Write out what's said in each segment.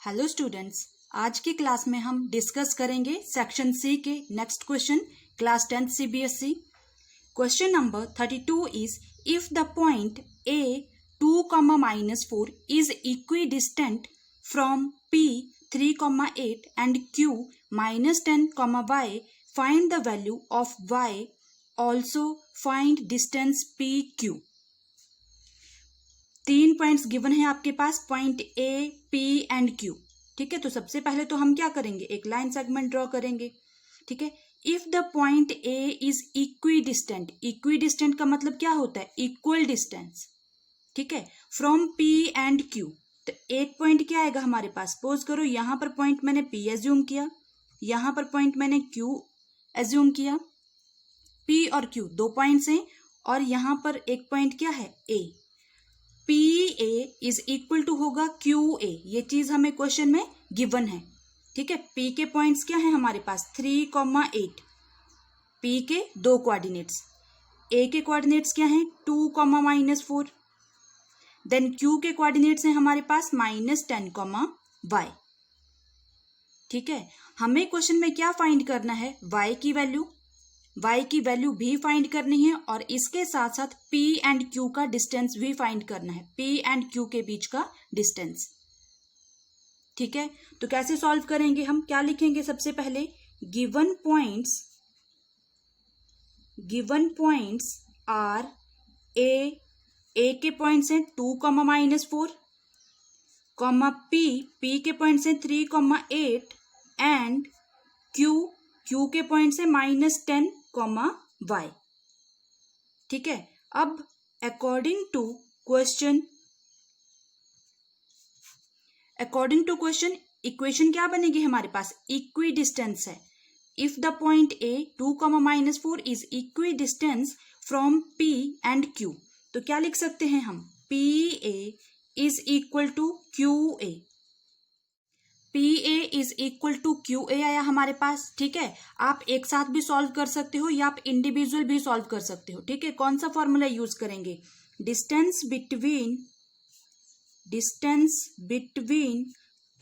Hello students, आज की class में हम डिस्कस करेंगे सेक्शन सी के next question class 10th CBSE। Question number 32 is if the point A 2, -4 is equidistant from P 3, 8 and Q -10, Y, find the value of Y. Also find distance PQ। 3 points given है आपके पास, point A, P and Q। ठीक है, तो सबसे पहले तो हम क्या करेंगे, एक लाइन सेगमेंट ड्रॉ करेंगे। ठीक है, if the point A is equidistant, equidistant का मतलब क्या होता है, इक्वल डिस्टेंस। ठीक है, फ्रॉम P एंड Q। तो एक पॉइंट क्या आएगा हमारे पास, सपोज करो यहां पर पॉइंट मैंने P एज्यूम किया, यहां पर पॉइंट मैंने Q एज्यूम किया। P और Q दो पॉइंट्स हैं और यहां पर एक पॉइंट क्या है, A। PA is equal to होगा QA, ये चीज हमें क्वेश्चन में गिवन है। ठीक है, P के पॉइंट्स क्या है हमारे पास 3, 8। P के दो कोऑर्डिनेट्स, A के कोऑर्डिनेट्स क्या हैं 2, -4। देन Q के कोऑर्डिनेट्स हैं हमारे पास -10, Y। ठीक है, हमें क्वेश्चन में क्या फाइंड करना है, Y की वैल्यू भी फाइंड करनी है और इसके साथ साथ P एंड Q का डिस्टेंस भी फाइंड करना है, P एंड Q के बीच का डिस्टेंस। ठीक है, तो कैसे सॉल्व करेंगे हम, क्या लिखेंगे सबसे पहले, गिवन पॉइंट्स आर A के पॉइंट्स हैं 2, -4, P के पॉइंट्स हैं 3, 8 एंड Q के पॉइंट्स हैं -10, Y। ठीक है, अब अकॉर्डिंग टू क्वेश्चन इक्वेशन क्या बनेगी हमारे पास, इक्वी डिस्टेंस है। If the point A 2, -4 is equidistance from P and Q, तो क्या लिख सकते हैं हम, PA is equal to QA। PA is equal to QA आया हमारे पास। ठीक है, आप एक साथ भी सॉल्व कर सकते हो या आप इंडिविजुअल भी सॉल्व कर सकते हो। ठीक है, कौन सा फॉर्मूला यूज करेंगे, distance between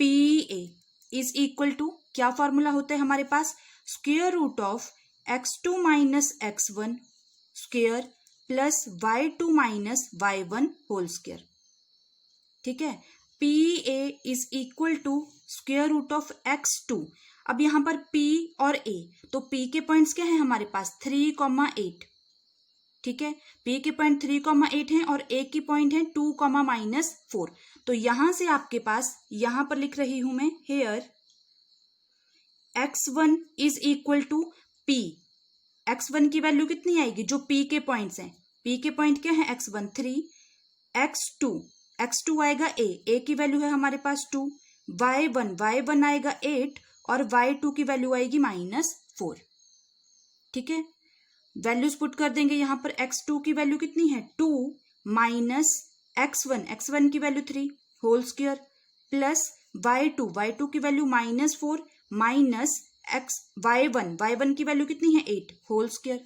PA is equal to, क्या फॉर्मूला होता है हमारे पास, square root of x2 - x1 square plus y2 - y1 whole square. ठीक है, PA is equal to square root of x2। अब यहां पर P और A, तो P के पॉइंट्स क्या है हमारे पास 3, 8। ठीक है, P के पॉइंट 3, 8 हैं और A की पॉइंट है 2, -4। तो यहां से आपके पास, यहां पर लिख रही हूं मैं, here x1 is equal to P। x1 की वैल्यू कितनी आएगी, जो P के पॉइंट्स हैं, P के पॉइंट क्या है x1 3, x2 आएगा A की वैल्यू है हमारे पास 2, y1 आएगा 8 और y2 की वैल्यू आएगी -4। ठीक है, वैल्यूज पुट कर देंगे यहां पर, x2 की वैल्यू कितनी है 2 माइनस x1 की value 3 whole square plus y2 की वैल्यू -4 माइनस y1 की वैल्यू कितनी है 8 होल स्क्वायर।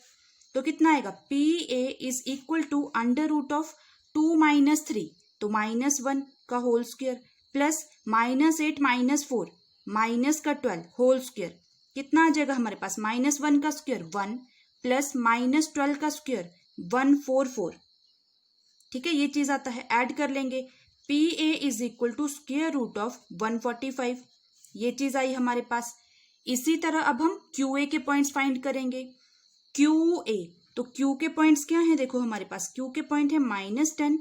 तो कितना आएगा, PA is equal to under root of 2 - 3, तो -1 का होल स्क्वायर प्लस -8 - 4 माइनस का 12 होल स्क्वायर। कितना आ जाएगा हमारे पास, -1 का स्क्वायर 1 प्लस -12 का स्क्वायर 144। ठीक है, ये चीज आता है, ऐड कर लेंगे, PA is equal to square root of 145, ये चीज आई हमारे पास। इसी तरह अब हम QA के पॉइंट्स फाइंड करेंगे। QA, तो Q के पॉइंट्स क्या हैं, देखो हमारे पास Q के पॉइंट है -10,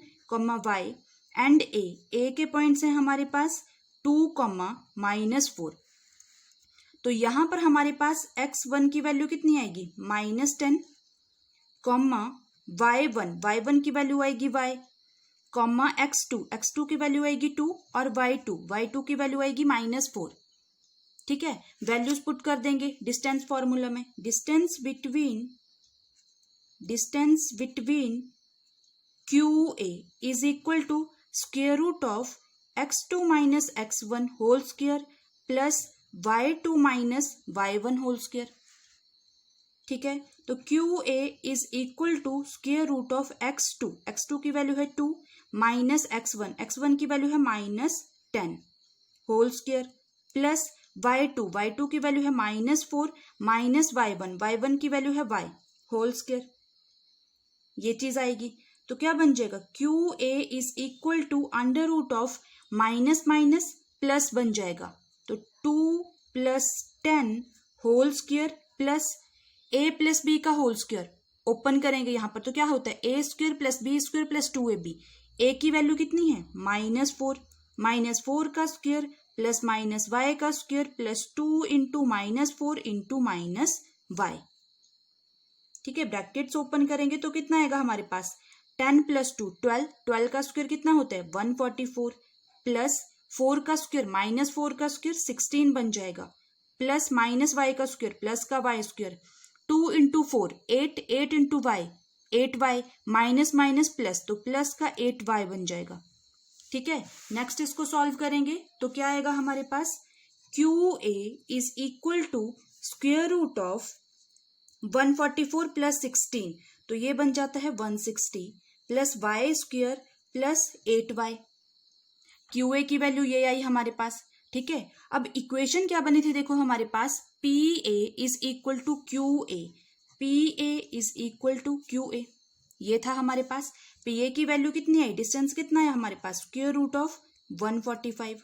Y एंड A के पॉइंट्स हैं हमारे पास 2, -4। तो यहां पर हमारे पास x1 की वैल्यू कितनी आएगी -10, y1 की वैल्यू आएगी y, x2 की वैल्यू आएगी 2 और y2 की वैल्यू आएगी -4। ठीक है, वैल्यूज पुट कर देंगे डिस्टेंस फॉर्मूला में, distance between QA is equal to square root of x2 - x1 whole square plus y2 - y1 whole square. ठीक है, तो QA is equal to square root of x2 की वैल्यू है 2 minus x1 की value है -10 whole square plus y2 की value है -4 minus y1 की वैल्यू है y होल स्क्वायर, ये चीज आएगी। तो क्या बन जाएगा, QA is equal to under root of minus minus plus बन जाएगा। तो 2 + 10 whole square plus a + b का होल स्क्वायर ओपन करेंगे यहाँ पर, तो क्या होता है a² + b² + 2ab। a की वैल्यू कितनी है -4 का स्क्वायर प्लस -y का स्क्वायर प्लस 2 × -4 × -y। ठीक है, ब्रैकेट्स ओपन करेंगे तो कितना आएगा हमारे पास 10 + 2 12 का स्क्वायर कितना होता है 144 प्लस 4 का स्क्वायर -4 का स्क्वायर 16 बन जाएगा प्लस -y का स्क्वायर प्लस का y square 2 × 4 8 × y 8y minus minus plus, तो प्लस का 8y बन जाएगा। ठीक है, नेक्स्ट इसको सॉल्व करेंगे तो क्या आएगा हमारे पास, QA is equal to square root of 144 + 16, तो ये बन जाता है 160 plus y² plus 8y। QA की वैल्यू ये आई हमारे पास। ठीक है, अब इक्वेशन क्या बनी थी देखो हमारे पास, PA is equal to QA, PA is equal to QA, ये था हमारे पास। PA की वैल्यू कितनी आई, डिस्टेंस कितना है हमारे पास स्क्वायर रूट ऑफ 145,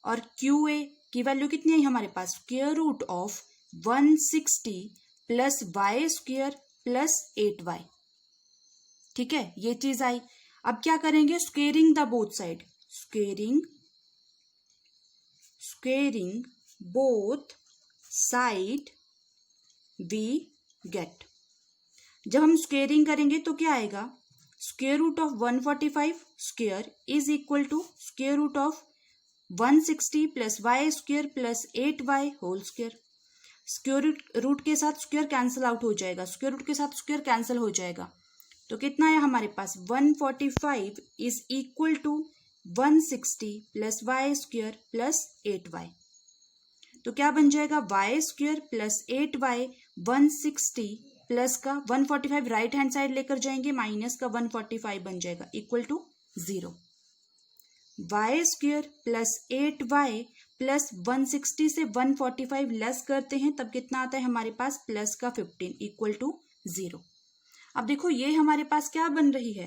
और QA की वैल्यू कितनी आई हमारे पास square root of 160 plus y² plus 8y। ठीक है, ये चीज आई। अब क्या करेंगे, squaring the both side, squaring both side we get. जब हम स्क्वेयरिंग करेंगे तो क्या आएगा, square root of 145 square is equal to square root of 160 plus y² plus 8y whole square. Square root के साथ स्क्वायर कैंसिल आउट हो जाएगा, स्क्वायर रूट के साथ स्क्वायर कैंसिल हो जाएगा, तो कितना है हमारे पास 145 is equal to 160 plus y² plus 8y। तो क्या बन जाएगा y² प्लस 8y 160 प्लस का 145 राइट हैंड साइड लेकर जाएंगे माइनस का 145 बन जाएगा equal to 0। y² plus 8y plus 160 से 145 लेस करते हैं तब कितना आता है हमारे पास प्लस का 15 इक्वल टू 0। अब देखो ये हमारे पास क्या बन रही है,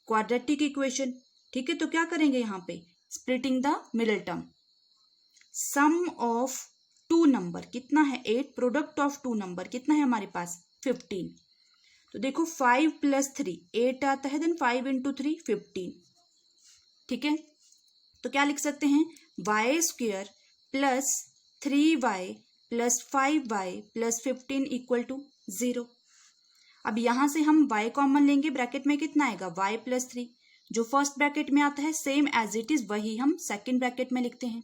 क्वाड्रेटिक इक्वेशन। ठीक है, तो क्या करेंगे यहाँ पे, splitting the middle term, sum of 2 number कितना है 8, प्रोडक्ट ऑफ 2 नंबर कितना है हमारे पास 15। तो देखो 5 + 3 8 आता है, देन 5 × 3 15। ठीक है, तो क्या लिख सकते हैं y² plus 3y plus 5y plus 15 equal to 0। अब यहां से हम y कॉमन लेंगे, ब्रैकेट में कितना आएगा y + 3, जो फर्स्ट ब्रैकेट में आता है सेम एज इट इज वही हम सेकंड ब्रैकेट में लिखते हैं।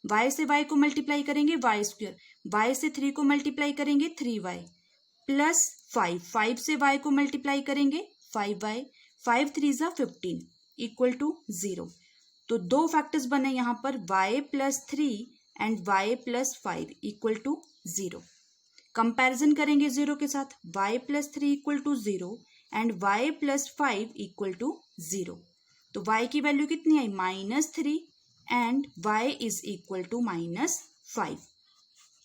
y से y को मल्टीप्लाई करेंगे y², y से 3 को मल्टीप्लाई करेंगे 3y प्लस 5 से y को मल्टीप्लाई करेंगे 5y, 5 3 = 15 इक्वल टू 0। तो 2 फैक्टर्स बने यहाँ पर y + 3 and y + 5 equal to 0। Comparison करेंगे 0 के साथ, y + 3 equal to 0 and y + 5 equal to 0। तो y की वैल्यू कितनी आई -3 and y is equal to -5।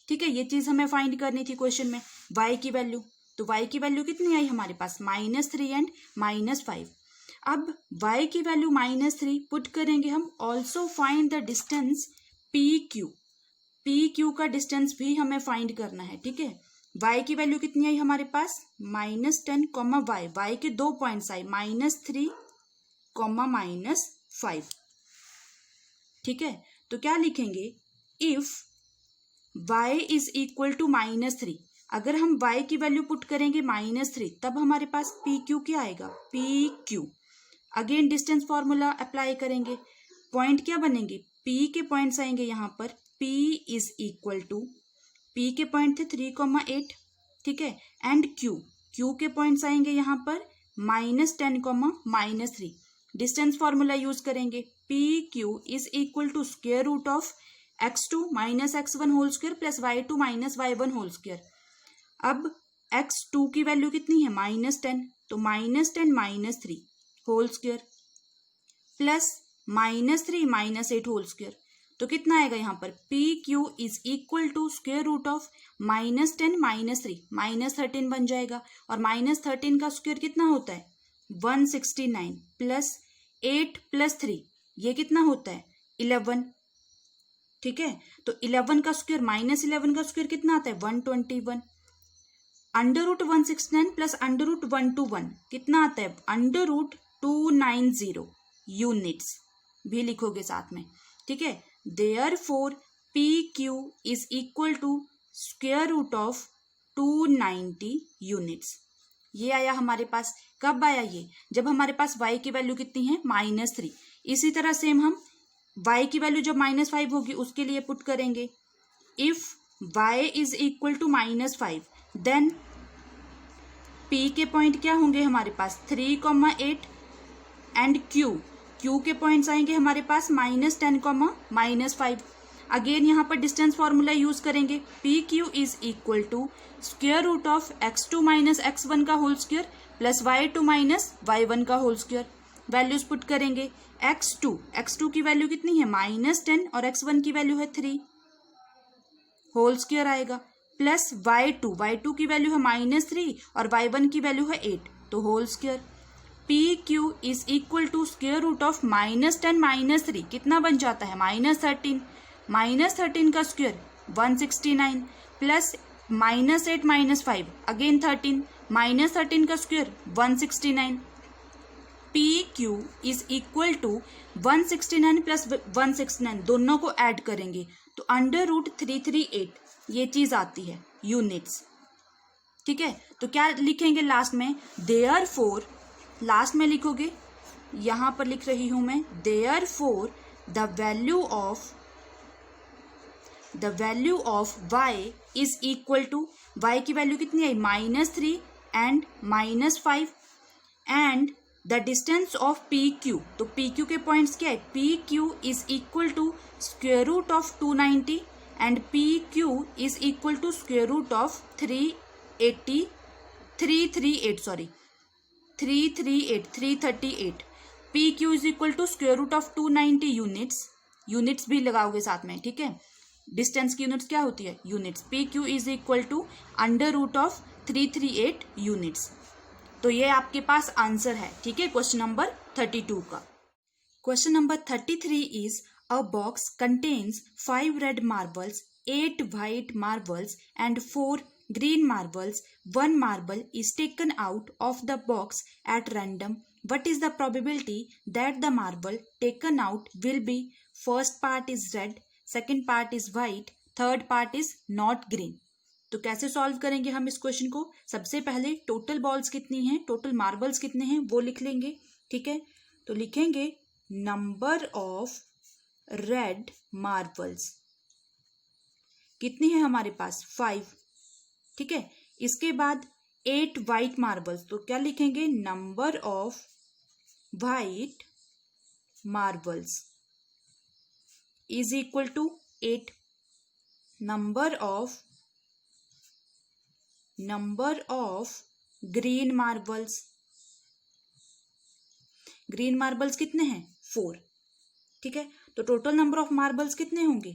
ठीक है, ये चीज हमें फाइंड करनी थी क्वेश्चन में, y की वैल्यू। तो y की वैल्यू कितनी आई हमारे पास -3 एंड -5। अब y की वैल्यू -3 पुट करेंगे हम, also find the distance PQ का डिस्टेंस भी हमें फाइंड करना है। ठीक है, y की वैल्यू कितनी आई हमारे पास -10, y के 2 पॉइंट्स आए -3, -5। ठीक है, तो क्या लिखेंगे, if y is equal to -3, अगर हम y की वैल्यू पुट करेंगे -3 तब हमारे पास PQ क्या आएगा, PQ। Again distance formula apply करेंगे, पॉइंट क्या बनेंगे, P के पॉइंट्स आएंगे यहाँ पर, P is equal to, P के पॉइंट थे 3, 8। ठीक है, एंड Q के पॉइंट्स आएंगे यहाँ पर -10, -3। डिस्टेंस फॉर्मूला यूज करेंगे, PQ is equal to square root of x2 - x1 whole square plus y2 - y1 whole square. अब x2 की वैल्यू कितनी है -10, तो -10 - 3 whole square plus -3 - 8 whole square. तो कितना आएगा यहाँ पर P Q is equal to square root of -10 -3 -13 बन जाएगा। और -13 का स्क्वायर कितना होता है 169 प्लस 8 प्लस 3 ये कितना होता है 11। ठीक है, तो 11 का स्क्वायर -11 का स्क्वायर कितना आता है 121। Under root 169 plus under root 121 कितना आता है अंडर रूट 290 यूनिट्स भी लिखोगे साथ में। ठीक है, therefore P Q is equal to square root of 290 units. ये आया हमारे पास। कब आया ये, जब हमारे पास y की वैल्यू कितनी है -3। इसी तरह सेम हम y की वैल्यू जब -5 होगी उसके लिए पुट करेंगे। If y is equal to -5 then p के पॉइंट क्या होंगे हमारे पास 3,8 एंड q के पॉइंट्स आएंगे हमारे पास -10, -5। अगेन यहाँ पर डिस्टेंस फॉर्मूला यूज करेंगे। P Q is equal to square root of x2 minus x1 का whole square plus y2 minus y1 का होल स्क्वायर। वैल्यूज पुट करेंगे। x2 की वैल्यू कितनी है -10 और x1 की वैल्यू है 3 होल स्क्वायर आएगा प्लस y2 की वैल्यू है -3 और y1 की वैल्यू है 8 तो whole square. P Q is equal to square root of -10 -3 कितना बन जाता है -13। -13 का स्क्वायर 169 प्लस -8 -5 अगेन 13 -13 का square 169। P Q is equal to 169 plus 169 दोनों को ऐड करेंगे तो अंडर रूट 338 ये चीज आती है यूनिट्स। ठीक है, तो क्या लिखेंगे लास्ट में देयरफॉर, लास्ट में लिखोगे यहां पर लिख रही हूं मैं therefore the value of y is equal to y की वैल्यू कितनी आई -3 and -5 and the distance of P Q. तो पी क्यू के पॉइंट्स क्या है P Q is equal to square root of 290 and P Q is equal to square root of 338। P Q is equal to square root of 290 units भी लगाओगे साथ में। ठीक है, डिस्टेंस की यूनिट्स क्या होती है units. P Q is equal to under root of 338 units. तो ये आपके पास आंसर है। ठीक है, क्वेश्चन नंबर 32 का। Question number 33 is a box contains 5 red marbles, 8 white marbles and 4 green marbles. One marble is taken out of the box at random. What is the probability that the marble taken out will be first part is red, second part is white, third part is not green? तो कैसे solve करेंगे हम इस question को। सबसे पहले total balls कितनी हैं, टोटल मार्बल्स कितने हैं वो लिख लेंगे। ठीक है, तो लिखेंगे नंबर ऑफ रेड मार्बल्स कितनी है हमारे पास 5। ठीक है, इसके बाद 8 वाइट मार्बल्स, तो क्या लिखेंगे number of white marbles is equal to 8। Number of green marbles कितने हैं 4। ठीक है, तो टोटल नंबर ऑफ मार्बल्स कितने होंगे,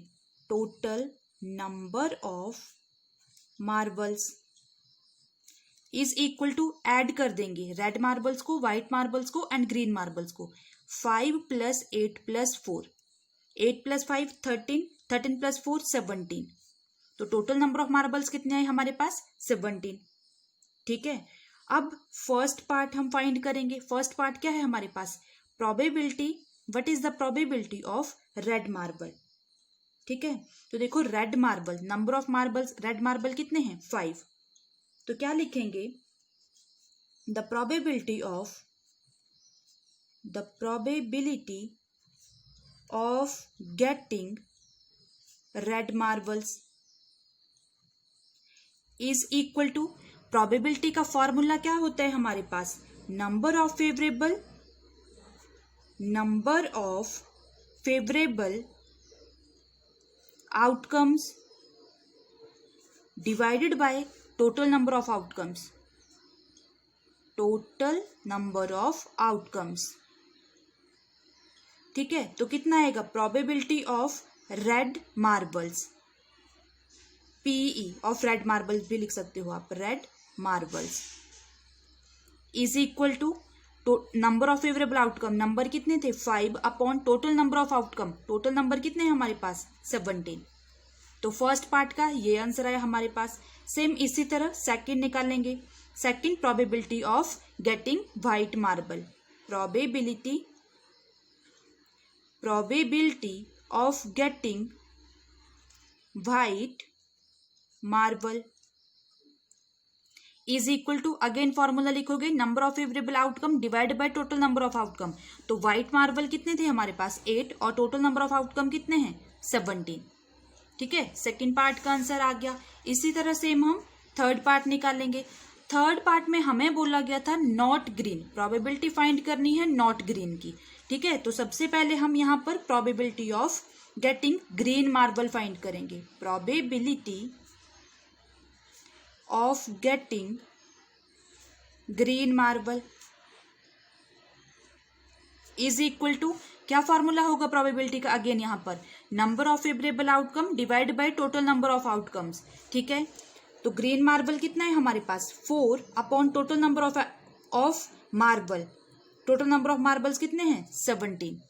total number of marbles is equal to add कर देंगे रेड मार्बल्स को, व्हाइट मार्बल्स को एंड ग्रीन मार्बल्स को। 5 + 8 + 4, 8 + 5 13, 13 + 4 17। तो टोटल नंबर ऑफ मार्बल्स कितने आए हमारे पास 17। ठीक है, अब फर्स्ट पार्ट हम फाइंड करेंगे। फर्स्ट पार्ट क्या है हमारे पास probability, what is the probability of red marble. ठीक है, तो देखो red marble, number of marbles red marble कितने हैं 5। तो क्या लिखेंगे the probability of getting red marbles is equal to, probability का फॉर्मूला क्या होता है हमारे पास number of favourable outcomes divided by total number of outcomes. ठीक है, तो कितना आएगा probability of red marbles, PE of red marbles भी लिख सकते हो आप, red marbles is equal to number of favourable outcome, number कितने थे 5 upon total number of outcome, total number कितने हैं हमारे पास 17। तो फर्स्ट पार्ट का ये आंसर आया हमारे पास। सेम इसी तरह सेकंड निकालेंगे। Second, probability of getting white marble, probability of getting white marble is equal to, again formula लिखोगे, number of favourable outcome divide by total number of outcome. तो white marble कितने थे हमारे पास 8 और टोटल नंबर ऑफ आउटकम कितने हैं 17। ठीक है, सेकंड पार्ट का आंसर आ गया। इसी तरह सेम हम थर्ड पार्ट निकालेंगे। थर्ड पार्ट में हमें बोला गया था नॉट ग्रीन, प्रोबेबिलिटी फाइंड करनी है नॉट ग्रीन की। ठीक है, तो सबसे पहले हम यहाँ पर probability of getting green marble find करेंगे। Probability of getting green marble is equal to, क्या फॉर्मूला होगा प्रोबेबिलिटी का, अगेन यहाँ पर number of favourable outcome divide by total number of outcomes. ठीक है, तो ग्रीन मार्बल कितना है हमारे पास 4 upon total number of marble, total number of marbles कितने हैं 17।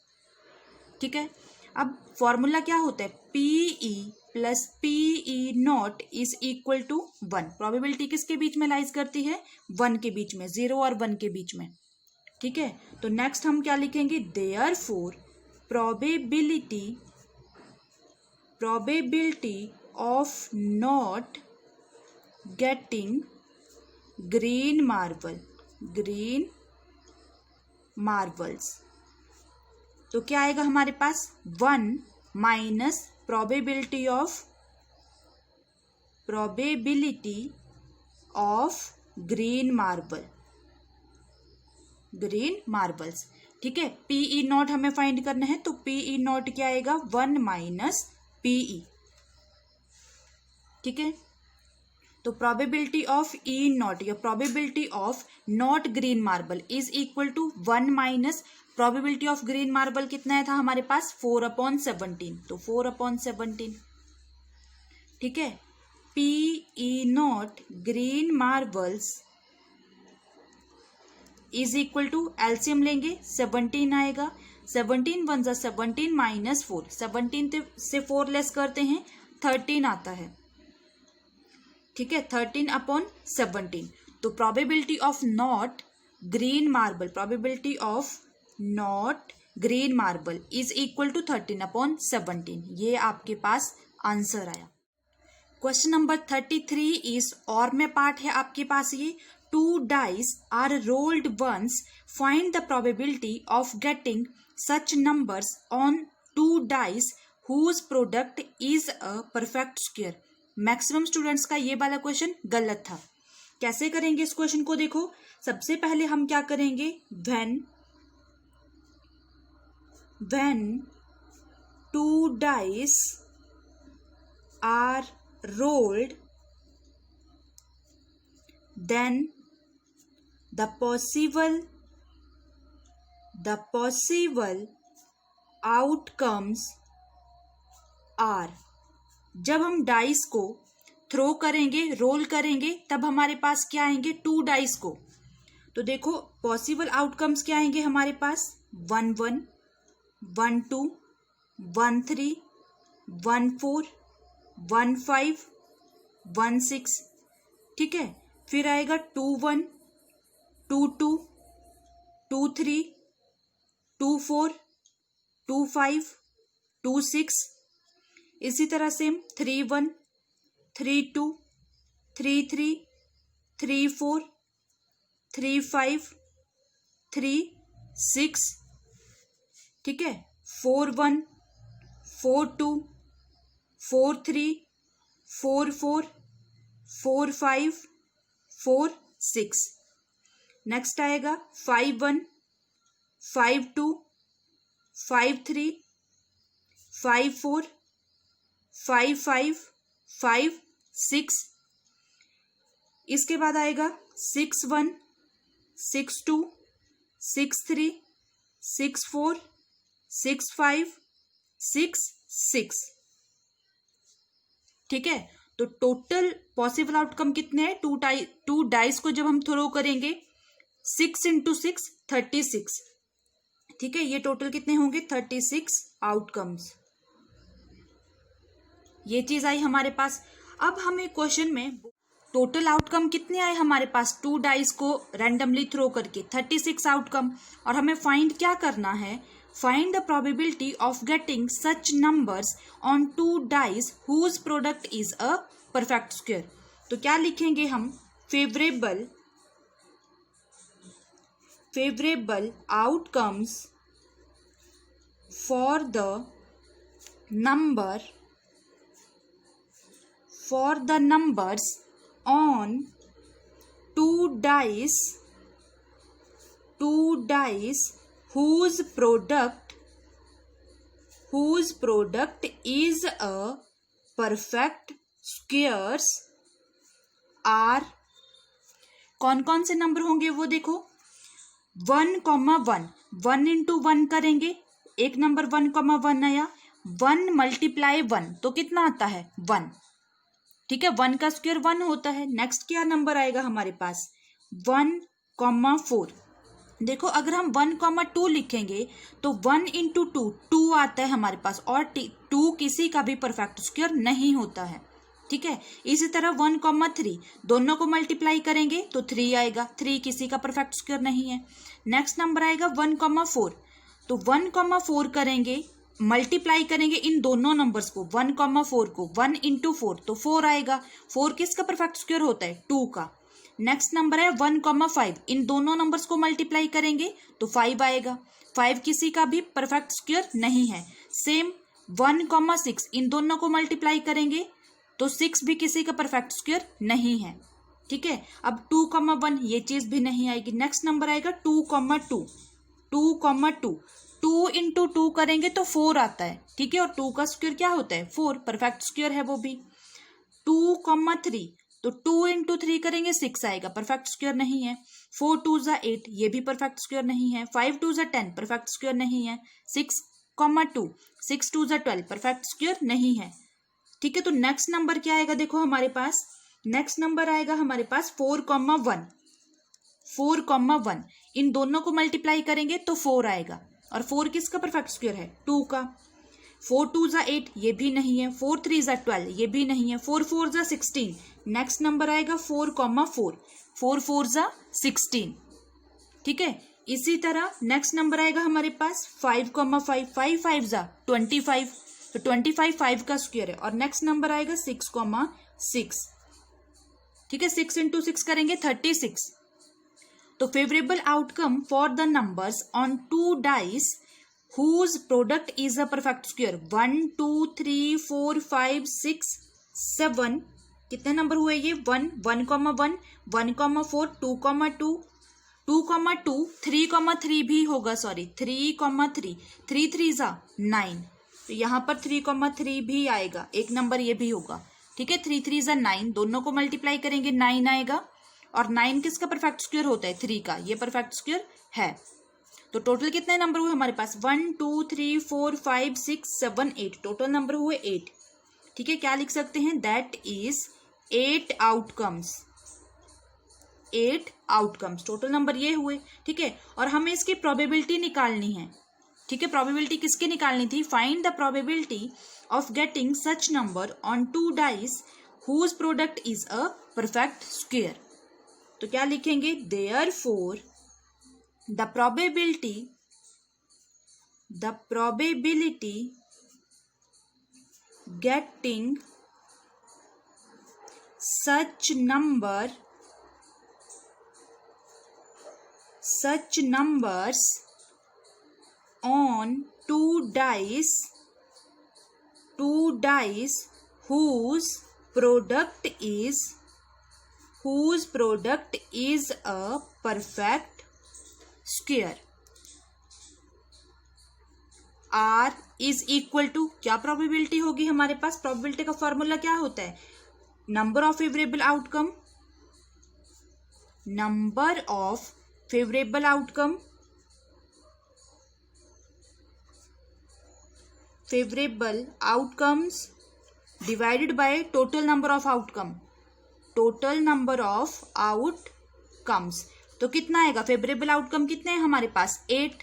ठीक है, अब फॉर्मूला क्या होता है, PE plus PE not is equal to 1। Probability किसके बीच में लाइज करती है 1 के बीच में, 0 और 1 के बीच में। ठीक है, तो नेक्स्ट हम क्या लिखेंगे, therefore probability of not getting green marbles, तो क्या आएगा हमारे पास 1 minus probability of green marbles. ठीक है, PE नॉट हमें फाइंड करना है, तो PE नॉट क्या आएगा 1 माइनस PE। ठीक है, तो प्रोबेबिलिटी ऑफ E नॉट या probability of not green marble is equal to 1 minus probability of green marble कितना था हमारे पास 4/17, तो 4/17। ठीक है, PE not green marbles is equal to, LCM लेंगे 17 आएगा, 17 1 जा 17 माइनस 4, 17 से 4 लेस करते हैं 13 आता है। ठीक है, 13/17। तो probability of not green marble is equal to 13/17। ये आपके पास आंसर आया। क्वेश्चन नंबर 33 इज और में पार्ट है आपके पास ये, 2 dice are rolled once, find the probability of getting such numbers on 2 dice whose product is a perfect square। Maximum students का ये वाला क्वेश्चन गलत था। कैसे करेंगे इस क्वेश्चन को, देखो सबसे पहले हम क्या करेंगे, when 2 dice are rolled, then the possible outcomes are, जब हम डाइस को थ्रो करेंगे, रोल करेंगे, तब हमारे पास क्या आएंगे 2 डाइस को। तो देखो पॉसिबल आउटकम्स क्या आएंगे हमारे पास 1 1 1 2 1 3 1 4 1 5 1 6। ठीक है, फिर आएगा 2 1 2 2 2 3 2 4 2 5 2 6। इसी तरह से 3 1 3 2 3 3 3 4 3 5 3 6। ठीक है, 4 1 4 2 4 3 4 4 4 5 4 6। नेक्स्ट आएगा 5 1 5 2 5 3 5 4 5 5 5 6। इसके बाद आएगा 6 1 6 2 6 3 6 4 6 5 6 6। ठीक है, तो टोटल पॉसिबल आउटकम कितने हैं? टू डाइस को जब हम थ्रो करेंगे 6 × 6 36। ठीक है, ये टोटल कितने होंगे? 36 आउटकम्स। ये चीज आई हमारे पास। अब हमें क्वेश्चन में टोटल आउटकम कितने आए हमारे पास? 2 डाइस को रैंडमली थ्रो करके 36 आउटकम, और हमें फाइंड क्या करना है? Find the probability of getting such numbers on 2 dice whose product is a perfect square. तो क्या लिखेंगे हम? Favourable outcomes for the numbers on 2 dice whose product is a perfect squares are, कौन कौन से नंबर होंगे वो देखो। 1, 1 × 1 करेंगे, एक नंबर 1, 1 आया। 1 × 1 तो कितना आता है? 1। ठीक है, 1 का स्क्वायर 1 होता है। नेक्स्ट क्या नंबर आएगा हमारे पास? 1, 4। देखो, अगर हम 1, 2 लिखेंगे तो 1 × 2 2 आता है हमारे पास, और 2 किसी का भी परफेक्ट स्क्वायर नहीं होता है। ठीक है, इसी तरह 1, 3 दोनों को मल्टीप्लाई करेंगे तो 3 आएगा, 3 किसी का परफेक्ट स्क्वायर नहीं है। नेक्स्ट नंबर आएगा 1, 4। तो 1, 4 करेंगे, मल्टीप्लाई करेंगे इन दोनों नंबर्स को, 1, 4 को, 1 × 4 तो 4 आएगा। 4 किसका परफेक्ट स्क्वायर होता है? 2 का। नेक्स्ट नंबर है 1, 5, इन दोनों नंबर्स को मल्टीप्लाई करेंगे तो 5 आएगा। 5 किसी का भी परफेक्ट स्क्वायर नहीं है। सेम 1, 6 इन दोनों को मल्टीप्लाई करेंगे तो 6 भी किसी का परफेक्ट स्क्वायर नहीं है। ठीक है, अब 2, 1 ये चीज भी नहीं आएगी। नेक्स्ट नंबर आएगा 2, 2 2 × 2 करेंगे तो 4 आता है। ठीक है, और 2 का स्क्वायर क्या होता है? 4, परफेक्ट स्क्वायर है वो भी। 2, 3 तो 2 × 3 करेंगे 6 आएगा, परफेक्ट स्क्वायर नहीं है। 4, 2 = 8 ये भी परफेक्ट स्क्वायर नहीं है। 5, 2 = 10 परफेक्ट स्क्वायर नहीं है। 6, 2 6, 2 = 12 परफेक्ट स्क्वायर नहीं है। ठीक है, तो नेक्स्ट नंबर क्या आएगा? देखो हमारे पास नेक्स्ट नंबर आएगा हमारे पास 4, 1 4, 1 इन दोनों को मल्टीप्लाई करेंगे तो 4 आएगा, और 4 किसका परफेक्ट स्क्वायर है? 2 का। 4, 2 = 8 ये भी नहीं है। 4, 3 = 12 ये भी नहीं है। 4, 4 = 16। नेक्स्ट नंबर आएगा 4, 4 4, 4 = 16। ठीक है, इसी तरह नेक्स्ट नंबर आएगा हमारे पास 5, 5 5 5 = 25 तो 25 5 का स्क्वायर है। और नेक्स्ट नंबर आएगा 6, 6। ठीक है, 6 × 6 करेंगे 36। तो favourable outcome for the numbers on 2 dice whose product is a perfect square 1, 2, 3, 4, 5, 6, 7 कितने नंबर हुए ये? 1, 1, 1 1, 4 2, 2 2, 2 3, 3 भी होगा, सॉरी 3, 3 3 3 = 9 तो यहाँ पर 3, 3 भी आएगा, एक नंबर ये भी होगा। ठीक है, 3, 3 = 9 दोनों को मल्टीप्लाई करेंगे 9 आएगा, और 9 किसका परफेक्ट स्क्वायर होता है? 3 का, ये परफेक्ट स्क्वायर है। तो टोटल कितने नंबर हुए हमारे पास? 1, 2, 3, 4, 5, 6, 7, 8 टोटल नंबर हुए 8। ठीक है, क्या लिख सकते हैं? That is 8 outcomes. 8 outcomes total number ये हुए। ठीक है, और हमें इसकी प्रोबेबिलिटी निकालनी है। ठीक है, प्रोबेबिलिटी किसकी निकालनी थी? Find the probability of getting such number on 2 dice whose product is a perfect square. तो क्या लिखेंगे? Therefore the probability getting such numbers on 2 dice whose product is a perfect square R is equal to, क्या probability होगी हमारे पास? Probability का formula क्या होता है? Number of favourable outcome favourable outcomes divided by total number of outcome, total number of outcomes. तो कितना आएगा, फेवरेबल आउटकम कितने हैं हमारे पास 8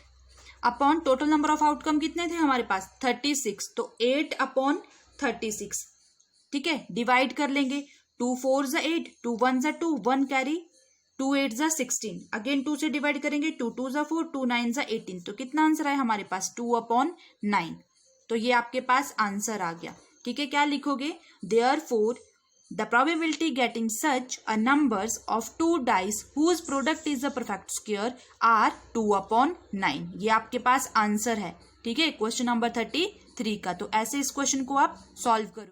upon total number of outcome कितने थे हमारे पास 36, तो 8 अपॉन 36, ठीक है। डिवाइड कर लेंगे, 2 4 ज़ा 8, 2 1 ज़ा 2, 1 कैरी, 2 8 ज़ा 16, अगेन 2 से डिवाइड करेंगे, 2 2 ज़ा 4, 2 9 ज़ा 18, तो कितना आंसर है हमारे पास 2 अपॉन 9। तो ये आपके पास आंसर आ गया, ठीक है। क्या लिखोगे, therefore the probability getting such a numbers of 2 dice whose product is a perfect square are 2 upon 9। ये आपके पास आंसर है, ठीक है, क्वेश्चन नंबर 33 का। तो ऐसे इस क्वेश्चन को आप सॉल्व करो।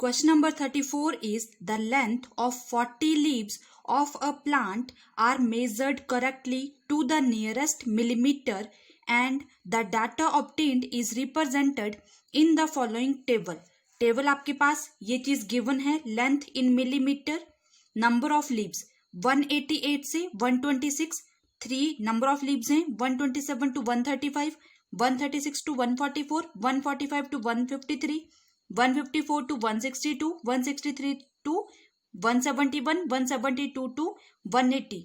Question number 34 is the length of 40 leaves of a plant are measured correctly to the nearest millimetre and the data obtained is represented in the following table. Table आपके पास ये चीज गिवन है, length in millimetre, number of leaves 188 से 126, 3 number of leaves हैं 127 to 135, 136 to 144, 145 to 153, 154 to 162, 163 to 171, 172 to 180,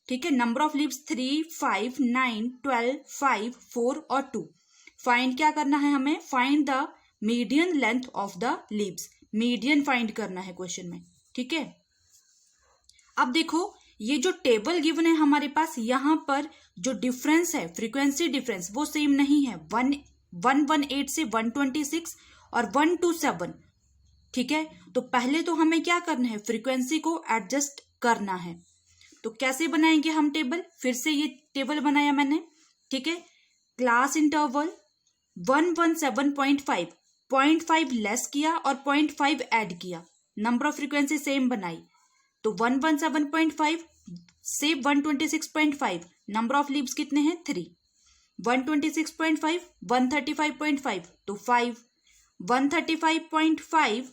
ठीक है। Number of leaves 3, 5, 9, 12, 5, 4 और 2। फाइंड क्या करना है हमें, find the median length of the leaves, median find करना है क्वेश्चन में, ठीक है। अब देखो ये जो टेबल गिवन है हमारे पास, यहां पर जो डिफरेंस है फ्रीक्वेंसी डिफरेंस वो सेम नहीं है, 118 से 126 और 127, ठीक है। तो पहले तो हमें क्या करना है, फ्रीक्वेंसी को एडजस्ट करना है। तो कैसे बनाएंगे हम टेबल, फिर से ये टेबल बनाया मैंने, ठीक है। क्लास इंटरवल 117.5, 0.5 लेस किया और 0.5 ऐड किया, नंबर ऑफ फ्रीक्वेंसी सेम बनाई, तो 117.5 से 126.5, नंबर ऑफ लीव्स कितने हैं 3, 126.5 135.5 तो 5, 135.5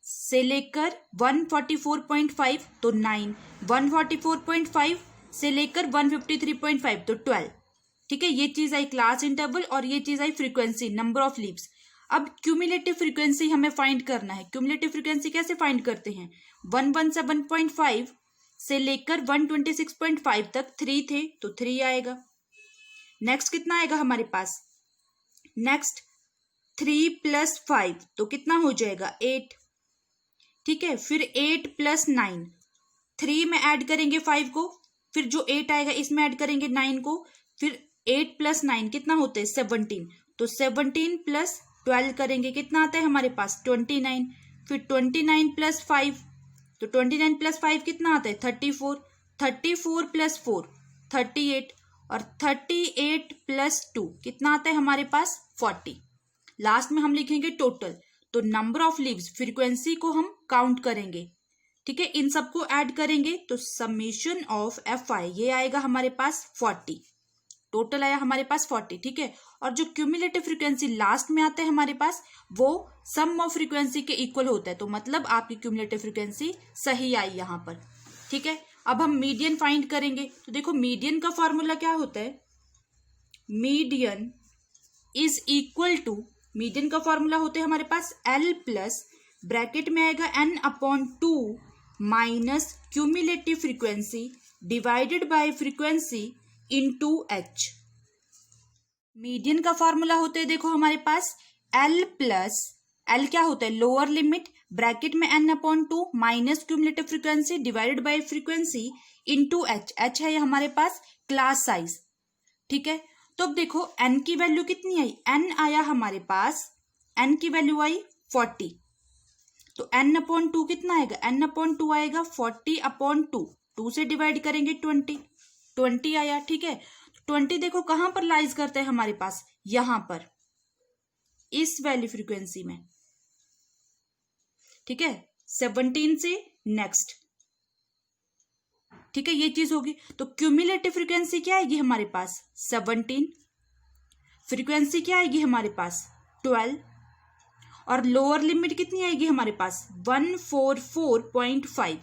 से लेकर 144.5 तो 9, 144.5 से लेकर 153.5 तो 12, ठीक है। ये चीज आई क्लास इंटरवल और ये चीज आई फ्रीक्वेंसी, नंबर ऑफ लीव्स। अब क्यूमुलेटिव फ्रीक्वेंसी हमें फाइंड करना है। क्यूमुलेटिव फ्रीक्वेंसी कैसे फाइंड करते हैं, 117.5 से लेकर 126.5 तक 3 थे तो 3 आएगा। नेक्स्ट कितना आएगा हमारे पास, नेक्स्ट 3 + 5 तो कितना हो जाएगा 8, ठीक है। फिर 8 + 9, 3 में ऐड करेंगे 5 को, फिर जो 8 आएगा इसमें ऐड करेंगे 9 को, फिर 8 + 9 कितना होता है 17, तो 17 + 12 करेंगे कितना आता है हमारे पास 29, फिर 29 + 5 तो 29 + 5 कितना आता है 34, 34 + 4 38 और 38 + 2 कितना आता है हमारे पास 40। लास्ट में हम लिखेंगे टोटल, तो नंबर ऑफ लीव्स फ्रीक्वेंसी को हम काउंट करेंगे, ठीक है। इन सबको ऐड करेंगे तो समेशन ऑफ FI ये आएगा हमारे पास 40, टोटल आया हमारे पास 40, ठीक है। और जो क्यूमुलेटिव फ्रीक्वेंसी लास्ट में आता है हमारे पास वो सम ऑफ फ्रीक्वेंसी के इक्वल होता है, तो मतलब आपकी क्यूमुलेटिव फ्रीक्वेंसी सही आई यहाँ पर, ठीक है। अब हम मीडियन फाइंड करेंगे, तो देखो मीडियन का फॉर्मूला क्या होता है, median is equal to, median का फॉर्मूला होता है हमारे पास L प्लस ब्रैकेट में आएगा n/2 minus cumulative frequency divided by frequency into H। Median का फॉर्मूला होता है देखो हमारे पास L प्लस, L क्या होता है लोअर लिमिट, ब्रैकेट में n/2 minus cumulative frequency divided by frequency into H। H है हमारे पास क्लास साइज, ठीक है। तो अब देखो n की वैल्यू कितनी आई, n आया हमारे पास, n की वैल्यू आई 40, तो n/2 कितना आएगा, n/2 आएगा 40/2, 2 से डिवाइड करेंगे 20 आया, ठीक है। 20 देखो कहां पर लाइज करता है हमारे पास, यहां पर इस वैल्यू फ्रीक्वेंसी में, ठीक है। 17 से नेक्स्ट, ठीक है, ये चीज होगी। तो क्यूमुलेटिव फ्रीक्वेंसी क्या आएगी हमारे पास 17, फ्रीक्वेंसी क्या आएगी हमारे पास 12 और लोअर लिमिट कितनी आएगी हमारे पास 144.5,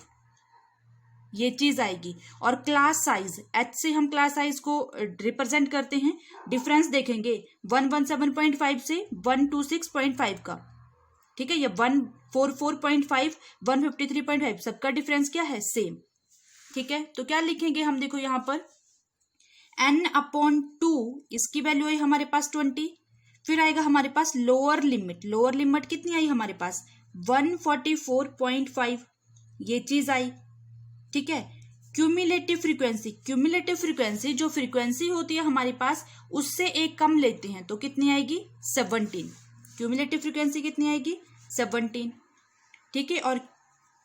ये चीज आएगी। और क्लास साइज, एच से हम क्लास साइज को रिप्रेजेंट करते हैं। डिफरेंस देखेंगे 117.5 से 126.5 का, ठीक है। ये 144.5 153.5 सबका डिफरेंस क्या है, सेम, ठीक है। तो क्या लिखेंगे हम, देखो यहाँ पर n/2 इसकी वैल्यू आई हमारे पास 20। फिर आएगा हमारे पास लोअर लिमिट, लोअर लिमिट कितनी आई हमारे पास 144.5, ये चीज आई, ठीक है। क्यूमुलेटिव फ्रीक्वेंसी, क्यूमुलेटिव फ्रीक्वेंसी जो फ्रीक्वेंसी होती है हमारे पास उससे एक कम लेते हैं तो कितनी आएगी 17। क्यूमुलेटिव फ्रीक्वेंसी कितनी आएगी 17, ठीक है। और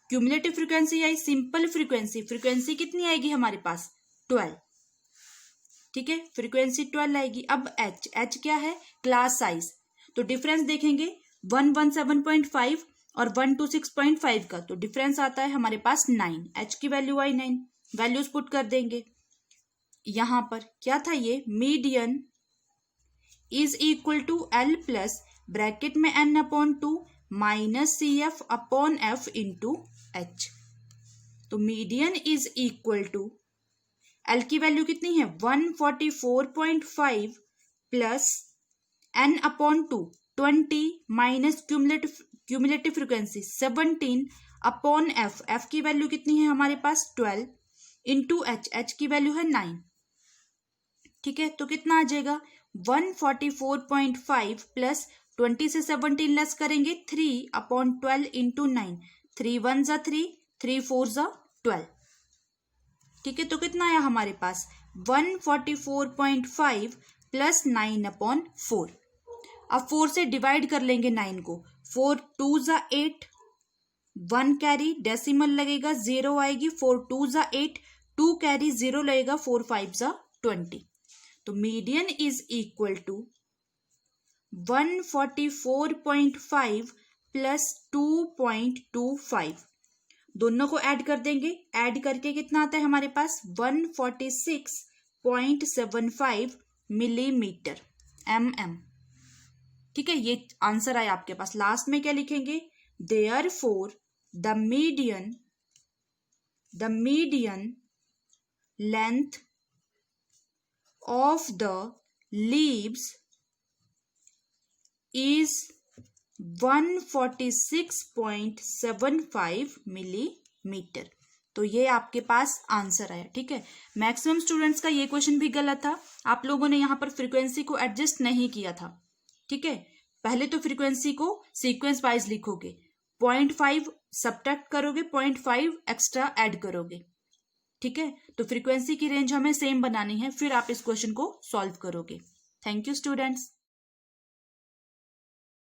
cumulative frequency I simple frequency, frequency कितनी आएगी हमारे पास 12, ठीक है। फ्रीक्वेंसी 12 आएगी। अब एच क्या है, क्लास साइज। तो डिफरेंस देखेंगे 117.5 और 126.5 का, तो डिफरेंस आता है हमारे पास 9। एच की वैल्यू आई 9, वैल्यूज पुट कर देंगे। यहां पर क्या था, ये median is equal to L plus bracket में n/2 minus CF/F into H. तो median is equal to L की वैल्यू कितनी है 144.5 plus n/2 20 minus cumulative frequency 17/F, F की वैल्यू कितनी है हमारे पास 12 इंटू एच की वैल्यू है 9, ठीक है। तो कितना आ जाएगा 144.5 प्लस 20 से 17 लेस करेंगे 3/12 इंटू 9, 3 1 जा 3, 3 4 जा 12, ठीक है। तो कितना आया हमारे पास 144.5 प्लस 9/4। अब 4 से डिवाइड कर लेंगे 9 को, 4 2 जा 8, 1 कैरी डेसिमल लगेगा 0 आएगी, 4 2 जा 8, 2 कैरी 0 लगेगा, 4 5 जा 20। तो median is equal to 144.5 plus 2.25, दोनों को ऐड कर देंगे, ऐड करके कितना आता है हमारे पास 146.75 मिलीमीटर mm, ठीक है। ये आंसर आया आपके पास। लास्ट में क्या लिखेंगे, therefore the median length of the leaves is 146.75 millimetre. तो ये आपके पास आंसर आया, ठीक है। मैक्सिमम स्टूडेंट्स का ये क्वेश्चन भी गलत था, आप लोगों ने यहाँ पर फ्रीक्वेंसी को एडजस्ट नहीं किया था, ठीक है। पहले तो फ्रीक्वेंसी को सीक्वेंस वाइज लिखोगे, 0.5 सब्ट्रैक्ट करोगे, 0.5 एक्स्ट्रा ऐड करोगे, ठीक है। तो फ्रीक्वेंसी की रेंज हमें सेम बनानी है, फिर आप इस क्वेश्चन को सॉल्व करोगे। Thank you students.